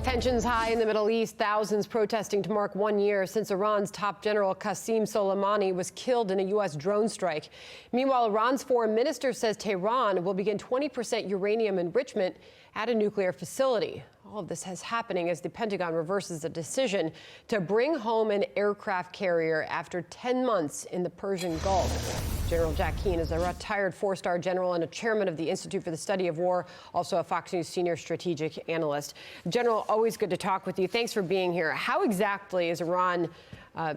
Tensions high in the Middle East, thousands protesting to mark 1 year since Iran's top general Qassem Soleimani was killed in a U.S. drone strike. Meanwhile, Iran's foreign minister says Tehran will begin 20% uranium enrichment at a nuclear facility. All of this is happening as the Pentagon reverses a decision to bring home an aircraft carrier after 10 months in the Persian Gulf. General Keane is a retired four-star general and a chairman of the Institute for the Study of War, also a Fox News senior strategic analyst. General, always good to talk with you. Thanks for being here. How exactly is Iran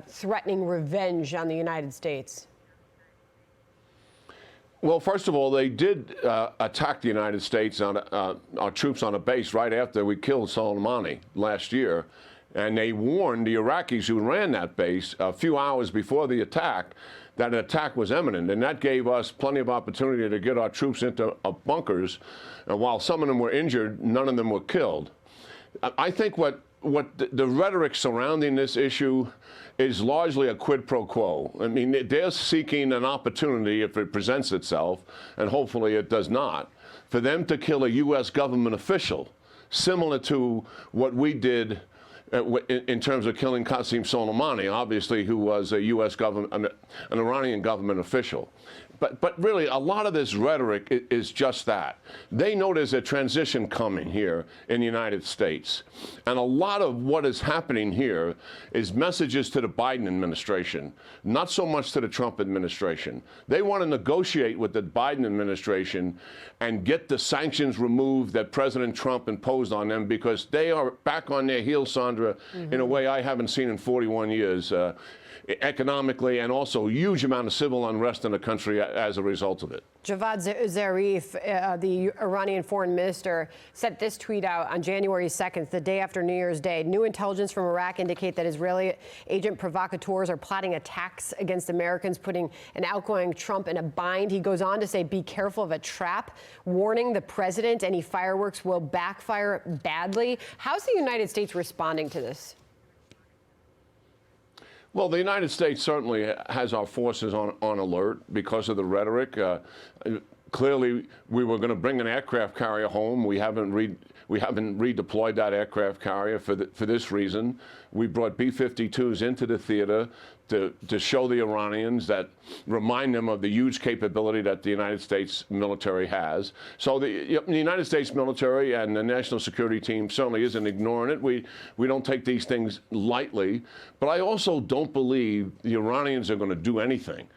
threatening revenge on the United States? Well, first of all, they did attack the United States, on our troops on a base right after we killed Soleimani last year. And they warned the Iraqis who ran that base a few hours before the attack that an attack was imminent. And that gave us plenty of opportunity to get our troops into bunkers. And while some of them were injured, none of them were killed. I think what the rhetoric surrounding this issue is largely a quid pro quo. I mean, they're seeking an opportunity, if it presents itself, and hopefully it does not, for them to kill a U.S. government official, similar to what we did in terms of killing Qassem Soleimani, obviously, who was a U.S. government, an Iranian government official. But really, a lot of this rhetoric is just that. They know there's a transition coming here in the United States. And a lot of what is happening here is messages to the Biden administration, not so much to the Trump administration. They want to negotiate with the Biden administration and get the sanctions removed that President Trump imposed on them, because they are back on their heels, Sandra, in a way I haven't seen in 41 years. Economically, and also a huge amount of civil unrest in the country as a result of it. Javad Zarif, the Iranian foreign minister, sent this tweet out on January 2nd, the day after New Year's Day. New intelligence from Iraq indicate that Israeli agent provocateurs are plotting attacks against Americans, putting an outgoing Trump in a bind. He goes on to say, be careful of a trap, warning the president any fireworks will backfire badly. How's the United States responding to this? Well, the United States certainly has our forces on alert because of the rhetoric. Clearly, we were going to bring an aircraft carrier home. We haven't redeployed that aircraft carrier for this reason. We brought B-52s into the theater to show the Iranians, that remind them of the huge capability that the United States military has. So the United States military and the national security team certainly isn't ignoring it. We don't take these things lightly. But I also don't believe the Iranians are going to do anything.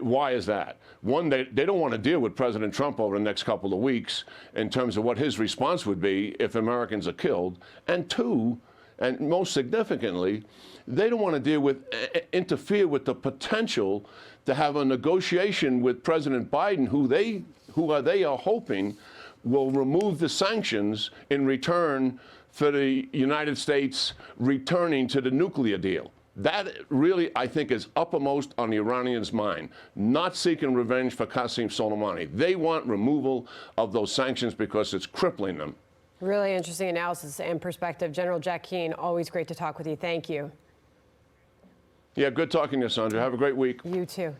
Why is that? One, they don't want to deal with President Trump over the next couple of weeks in terms of what his response would be if Americans are killed. And two, and most significantly, they don't want to deal with, interfere with the potential to have a negotiation with President Biden, who they are hoping will remove the sanctions in return for the United States returning to the nuclear deal. That really, I think, is uppermost on the Iranians' mind, not seeking revenge for Qassem Soleimani. They want removal of those sanctions because it's crippling them. Really interesting analysis and perspective. General Keane, always great to talk with you. Thank you. Yeah, good talking to you, Sandra. Have a great week. You too.